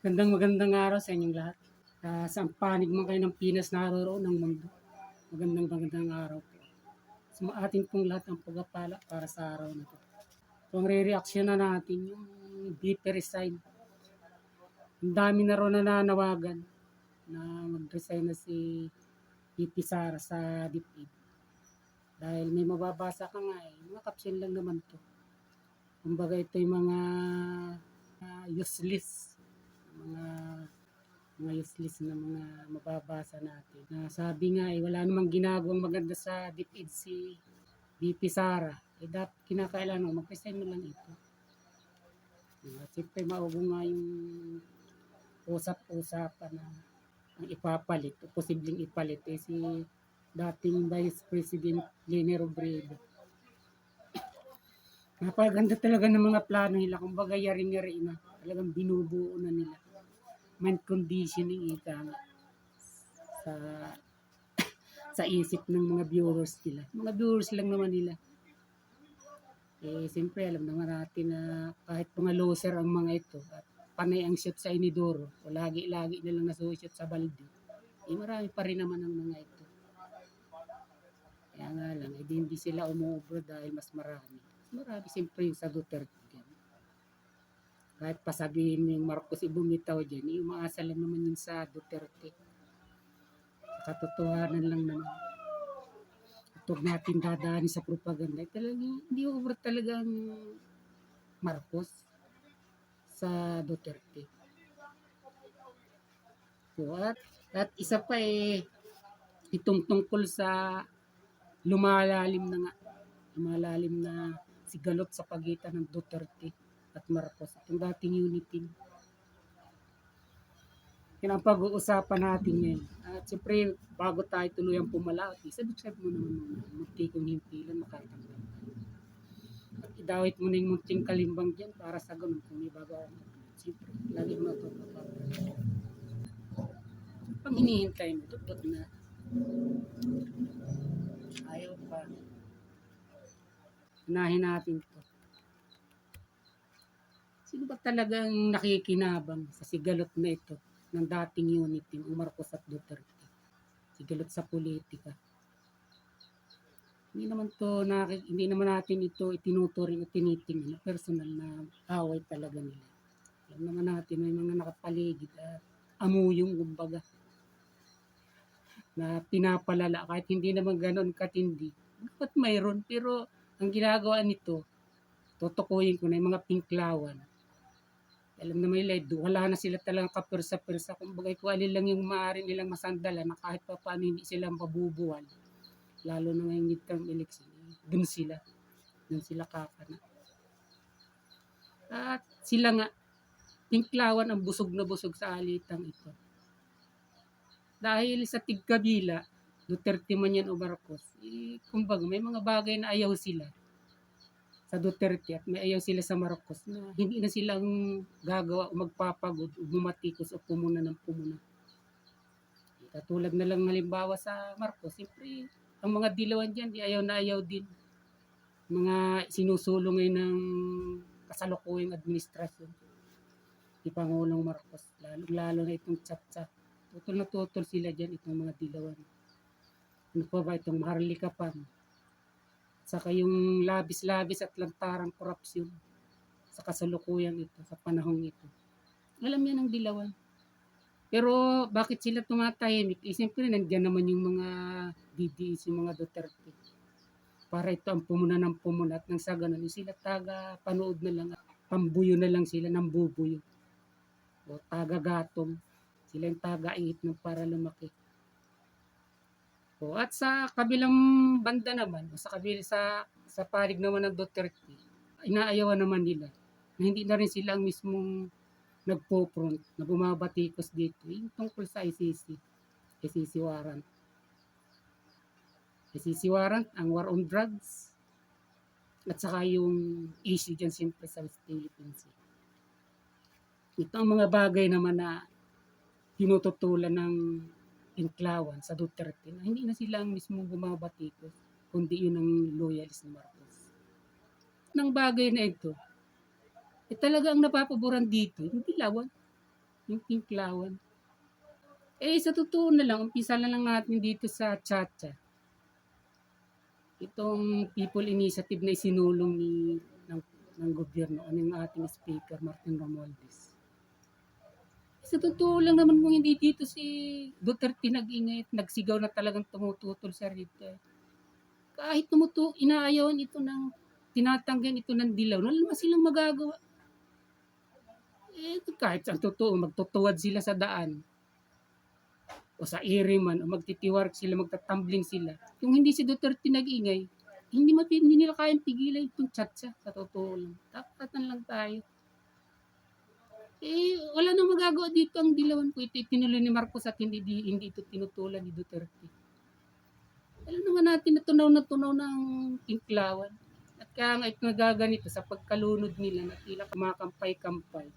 Magandang araw sa inyong lahat. Saan panig man kayo ng Pinas naroroon ng mundo. Magandang araw po. Sa atin pong lahat ng pagpapala para sa araw na ito. Kung re-reaction na natin yung BP resign. Ang dami na rin nananawagan na mag-resign na si BP Sara sa DepEd. Dahil may mababasa ka nga mga caption lang naman to. Kumbaga ito yung mga useless, mga useless na mga mababasa natin. Sabi nga wala namang ginagawang maganda sa DepEd si BP Sara. Dapat kinakailangan mag-resign mo lang ito. Siyempre maugo nga yung usap-usapan na ang ipapalit o posibleng ipalit si dating Vice President Leni Robredo. Napaganda talaga ng mga plano nila. Kumbaga yari-yari na. Talagang binubuo na nila. Mind conditioning ika nga sa isip ng mga viewers nila. Mga viewers lang naman nila. Siyempre alam naman natin na kahit mga loser ang mga ito at panay ang shoot sa inidoro o lagi-lagi nilang nasushoot sa balde, marami pa rin naman ang mga ito. Kaya nga lang, hindi sila umuubro dahil mas marami. Marami siyempre yung sa Duterte dyan. Kahit pasabihin yung Marcos bumitaw dyan, umaasa lang naman yun sa Duterte. Katotohanan lang naman. Huwag natin dadaanin sa propaganda. Talagang hindi ubro talagang Marcos sa Duterte. So, at isa pa itong tungkol sa lumalalim na sigalot sa pagitan ng Duterte at Marcos. Itong dating unity. Yan ang pag-uusapan natin yan. At siyempre, bago tayo tuluyang pumalaot, subscribe mo naman munti kong himpilan makatanggal. At idawit mo na yung munting kalimbang dyan para sa ganun kung may bago ako. Siyempre, lagi mo na ito mapapala. Pang hinihintay mo, tutot na. Ayaw pa. Unahin natin ito. Sino ba talagang nakikinabang sa sigalot na ito ng dating unity ng Marcos at Duterte? Sigalot sa politika. Hindi naman natin ito itinuturing o tinitingnan na personal na away talaga nila. Alam naman natin may mga nakapaligid at amuyong kumbaga na pinapalala kahit hindi naman ganoon katindi. Dapat mayroon pero ang ginagawa nito tutukuyin ko na yung mga pinklawan. Alam naman nila, wala na sila talagang kapirsa-pirsa. Kumbaga kung alin lang yung maaari nilang masandala na kahit pa paano hindi sila mabubuwal. Lalo na ngayong midterm election. Doon sila kakana. At sila nga, pinklawan ang busog na busog sa alitang ito. Dahil sa tigkabila, Duterte man yan o Marcos, kumbaga may mga bagay na ayaw sila sa Duterte at may ayaw sila sa Marcos na hindi na silang gagawa o magpapagod o bumatikos o pumuna ng pumuna. Katulad na lang halimbawa sa Marcos, siyempre ang mga dilawan dyan, di ayaw na ayaw din. Mga sinusulong ngayon ng kasalukuyang administrasyon ni Pangulong Marcos, lalo na itong chat-chat. Tutol na tutol sila dyan, itong mga dilawan. Ano pa ba itong Maharlikapan? Saka yung labis-labis at lantarang korupsyon sa kasalukuyan ito, sa panahong ito. Alam yan ang dilawan. Pero bakit sila tumatahimik? Siyempre nandiyan naman yung mga DDS, yung mga Duterte. Para ito ang pumuna ng pumuna at nang sa ganun, sila taga-panood na lang, pambuyo na lang sila ng bubuyo. O taga-gatong, sila yung taga-ihip ng para lumaki. At sa kabilang banda naman, sa panig naman ng Duterte, inaayawan naman nila na hindi na rin sila ang mismong nagpo-front na bumabatikos dito. Yung tungkol sa ICC warrant. ICC warrant, ang war on drugs, at saka yung issue dyan siyempre sa West Philippine Sea. Ito ang mga bagay naman na tinututulan ng inklawan sa Duterte na hindi na sila ang mismong bumabatikos, kundi yun ang loyalist ni Marcos. Nang bagay na ito, talagang napapaboran dito, yung dilawan. yung Tinklawan. Sa totoo na lang, umpisa na lang natin dito sa Chacha. Itong people initiative na isinulong ng, ng gobyerno o ng ating Speaker Martin Romualdez. Sa totoo lang naman kung hindi dito si Duterte nag-ingay at nagsigaw na talagang tumututol sa rito. Kahit inaayawan ito ng tinatanggan ito ng dilaw, wala naman silang magagawa. Kahit sa totoo, magtutuwad sila sa daan o sa ere man o magtitiwark sila, magtatumbling sila. Kung hindi si Duterte nag-ingay, hindi nila kayang pigilan itong Chacha, sa totoo lang. Tapatan lang tayo. Wala nang magagawa dito ang dilawan ko. Ito itinuloy ni Marcos at hindi ito tinutulan ni Duterte. Alam naman natin na tunaw ng Tinklawan. At kaya nga ito nagaganito sa pagkalunod nila na tila kumakampay-kampay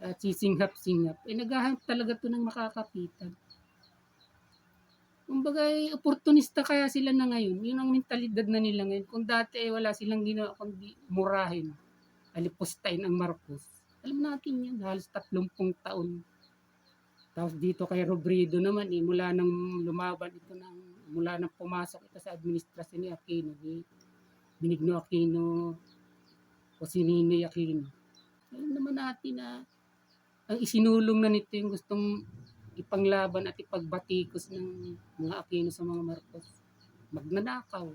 at sisinghap-singhap. Naghahanap talaga to ng makakapitan. Kumbaga, oportunista kaya sila na ngayon. Yun ang mentalidad na nila ngayon. Kung dati wala silang ginawa kundi murahin, alipustahin ang Marcos. Alam natin yan, halos 30 taon. Tapos dito kay Robredo naman, mula nang lumaban ito mula nang pumasok ito sa administrasyon ni Aquino, ni Benigno Aquino o si Ninoy Aquino. Alam naman natin na ang isinulong na nito yung gustong ipanglaban at ipagbatikos ng mga Aquino sa mga Marcos. Magnanakaw,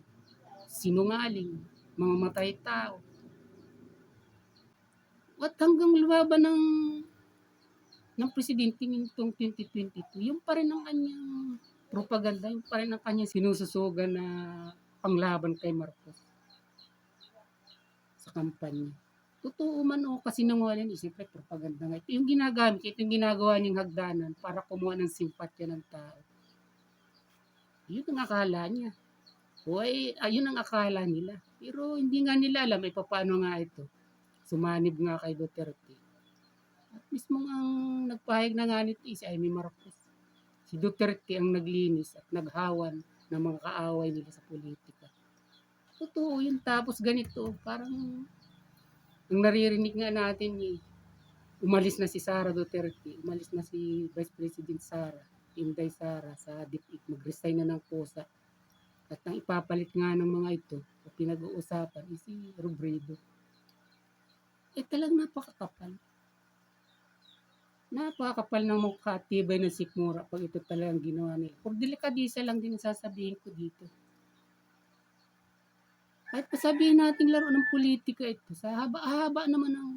sinungaling, mga matay tao. At hanggang lumaban ng presidente nitong 2022, yung pa rin ang kanyang propaganda, yung pa rin ang kanyang sinususugan na panglaban kay Marcos sa kampanya. Totoo man o kasinungaling, siyempre propaganda nga. Ito yung ginagamit, ito yung ginagawa niyang hagdanan para kumuha ng simpatya ng tao. Yun ang akala niya. Ayun ang akala nila. Pero hindi nga nila alam paano nga ito. Sumanib nga kay Duterte. At mismo ang nagpahayag na nga nito si Amy Marcos. Si Duterte ang naglinis at naghawan ng mga kaaway nila sa politika. Totoo yun. Tapos ganito, parang ang naririnig nga natin umalis na si Sara Duterte, umalis na si Vice President Sara, Inday Sara sa DepEd, mag-resign na ng POSA. At ang ipapalit nga ng mga ito, o pinag-uusapan, si Robredo. Talagang napakakapal. Napakakapal ng mukha, tibay ng sikmura pag ito talagang ginawa nila. Por delikadisa lang din sasabihin ko dito. Kahit pasabihin natin laro ng politika ito, sa haba-haba naman ng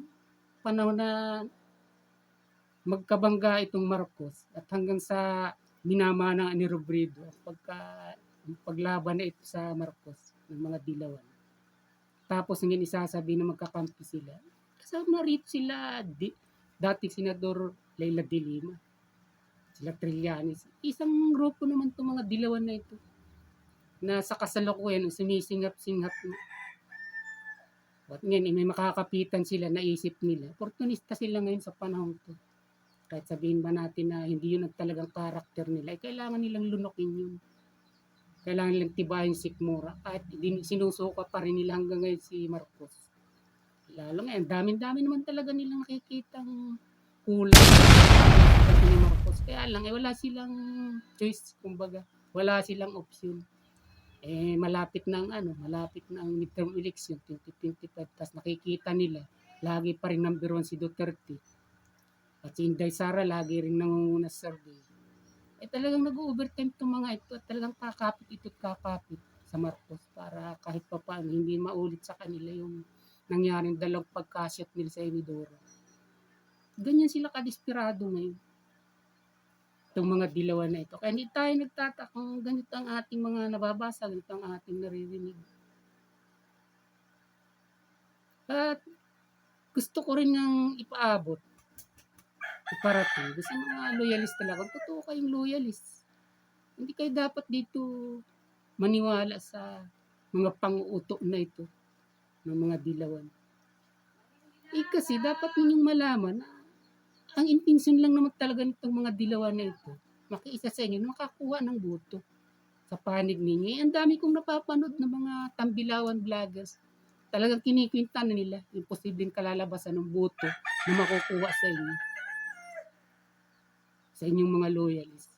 panahon na magkabangga itong Marcos at hanggang sa minamana ni Robredo paglaban na ito sa Marcos ng mga dilawan. Tapos ngayon isasabi na magkakampi sila. Kasama rito sila dating Senador Leila de Lima, sila Trillanes. Isang grupo naman itong mga dilawan na ito na sa kasalukuyan sumisingap-singap na. At ngayon may makakapitan sila, naisip nila. Oportunista sila ngayon sa panahon to. Kahit sabihin ba natin na hindi yun ang talagang karakter nila, kailangan nilang lunokin yun. Kailangan nilang tibayin si Sikmura. Kahit sinusuka pa rin nila hanggang ngayon si Marcos. Lalo ngayon, dami-dami naman talaga nilang nakikitang kulang ni Marcos. Kaya lang, wala silang choice, kumbaga. Wala silang option. Malapit na ang midterm election 2025. Tapos nakikita nila, lagi pa rin number 1 si Duterte. At si Inday Sara lagi rin nangunguna sa survey. Talagang nag-overtime itong mga ito at talagang kakapit sa Marcos para kahit pa paano hindi maulit sa kanila yung nangyaring dalawang pagkasyat nila sa Emidoro. Ganyan sila kadesperado ngayon. Itong mga dilawan na ito. Kaya hindi tayo nagtatakang ganito ang ating mga nababasa, ganito ang ating naririnig. At gusto ko rin ng ipaabot, iparating. Kasi mga loyalist talaga. Totoo kayong loyalist. Hindi kayo dapat dito maniwala sa mga pang-uuto na ito ng mga dilawan. Kasi dapat ninyong malaman na ang intensyon lang naman talaga nitong mga dilawan na ito, makiisa sa inyo na makakuha ng boto sa panig ninyo. Ang dami kong napapanood ng mga tambilawan vloggers. Talagang kinikwinta na nila yung posibleng kalalabasan ng boto na makukuha sa inyo. sa inyong mga loyalist.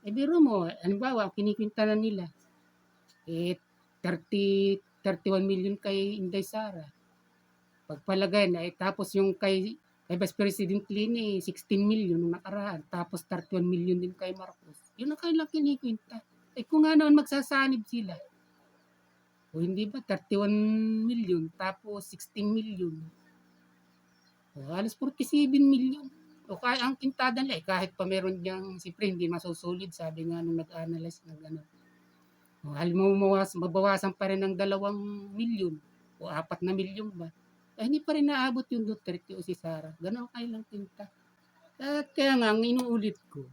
Eh biro mo, halimbawa, kinikwintanan nila, eh 31 million kay Inday Sara. Pagpalagay na, eh tapos yung kay Vice President Lini, 16 million nung nakaraan. Tapos 31 million din kay Marcos. Yun ang kailang kinikwinta. Eh kung nga naman magsasanib sila, o hindi ba, 31 million, tapos 16 million. O halos 47 million. O kaya ang kintada nila, eh, kahit pa meron diyang, siyempre hindi masusulid, sabi nga nung nag-analyze ng gano'n. O halimbawa mabawasan pa rin ng 2 milyon o 4 na milyon ba. Eh, hindi pa rin naabot yung Duterte o si Sara. Ganon kailang tinta. At kaya nga, ang inuulit ko,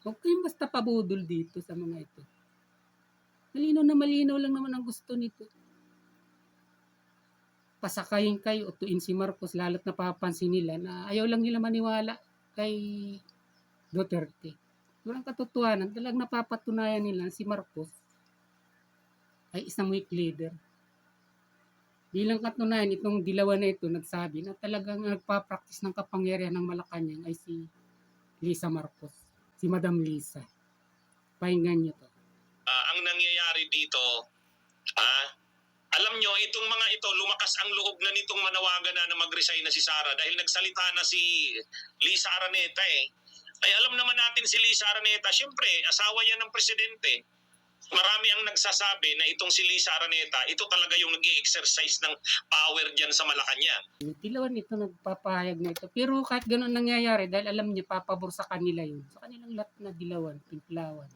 huwag kayong basta pabudol dito sa mga ito. Malinaw lang naman ang gusto nito. Pasakayin kayo, utuin si Marcos, lalo't napapansin nila na ayaw lang nila maniwala kay Duterte. Walang katotohanan, talagang napapatunayan nila si Marcos ay isang weak leader. Bilang katunayan, itong dilawan na ito nagsabi na talagang nagpa-practice ng kapangyarihan ng Malacanang ay si Lisa Marcos, si Madam Lisa. Pakinggan niyo to. Ang nangyayari dito, alam nyo, itong mga ito, lumakas ang loob na nitong manawagan na mag-resign na si Sara dahil nagsalita na si Lisa Araneta eh. Ay alam naman natin si Lisa Araneta, syempre, asawa yan ng presidente. Marami ang nagsasabi na itong si Lisa Araneta, ito talaga yung nag-i-exercise ng power dyan sa Malacanang. Yung dilawan ito nagpapahayag na ito. Pero kahit gano'n nangyayari, dahil alam niya papabor sa kanila yun. Sa kanilang lahat na dilawan, pinklawan.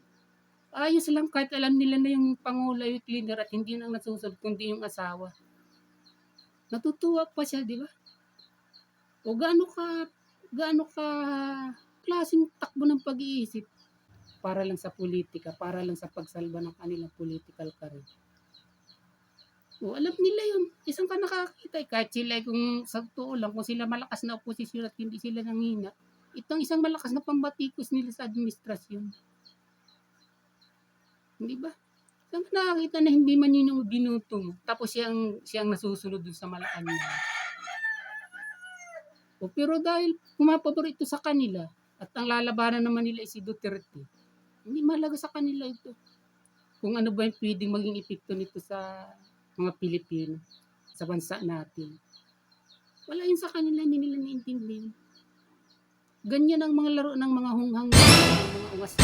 Ayos lang kahit alam nila na yung Pangulo ay leader at hindi nang nasusunod kundi yung asawa. Natutuwa pa siya, di ba? O gaano ka klaseng takbo ng pag-iisip para lang sa politika, para lang sa pagsalba ng kanilang political career. O alam nila yun. Isang ka nakakita. Kahit sila kung sa totoo lang, kung sila malakas na oposisyon at hindi sila nanghina, itong isang malakas na pambatikos nila sa administrasyon. Hindi ba? Saan ka nakakita na hindi man yun yung binuto mo? Tapos siyang nasusunod dun sa Malacanang. O pero dahil pumapabor ito sa kanila, at ang lalabanan naman nila ay si Duterte, hindi mahalaga sa kanila ito. Kung ano ba yung pwedeng maging epekto nito sa mga Pilipino, sa bansa natin. Wala yun sa kanila, hindi nila naiintindihan. Ganyan ang mga laro ng mga hunghang, mga ungas.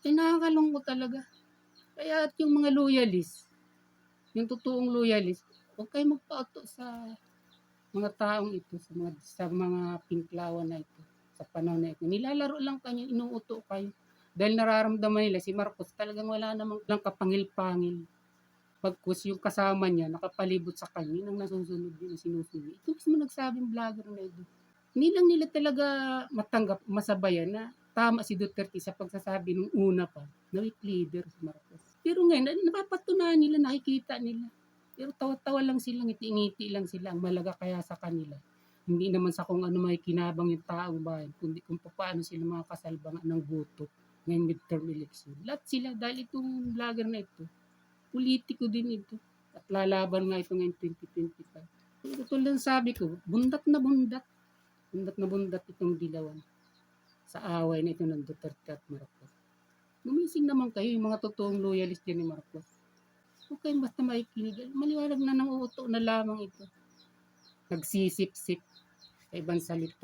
Eh nakakalungkot talaga. Kaya at yung mga loyalist, yung totoong loyalist, huwag kayo magpauto sa mga taong ito, sa mga pinklawan na ito, sa panahon na ito. Nilalaro lang kayo, inuuto kayo. Dahil nararamdaman nila si Marcos talagang wala namang lang kapangil-pangil. Pagkus yung kasama niya, nakapalibot sa kanya, yun ang nasusunod yun, sinusunod. Ito mismo nagsabing vlogger na ito. Hindi lang nila talaga matanggap, masabayan na tama si Duterte sa pagsasabi nung una pa na weak leader si Marcos. Pero ngayon, napapatunayan nila, nakikita nila. Pero tawa-tawa lang sila, ngiti-ngiti lang sila. Ang malaga kaya sa kanila. Hindi naman sa kung ano may kinabang yung taong bayan, kundi kung paano sila makakasalbangan ng boto ngayong midterm election. Lahat sila, dahil itong vlogger na ito, politiko din ito. At lalaban nga ito ngayong 2025. Ito lang sabi ko, bundat na bundat. Bundat na bundat itong dilawan sa away na ito ng Duterte at Marcos. Gumising naman kayo, yung mga totoong loyalist dyan ni Marcos. Huwag kayong basta makikinig. Maliwanag na nang uuto na lamang ito. Nagsisip-sip sa ibang salita.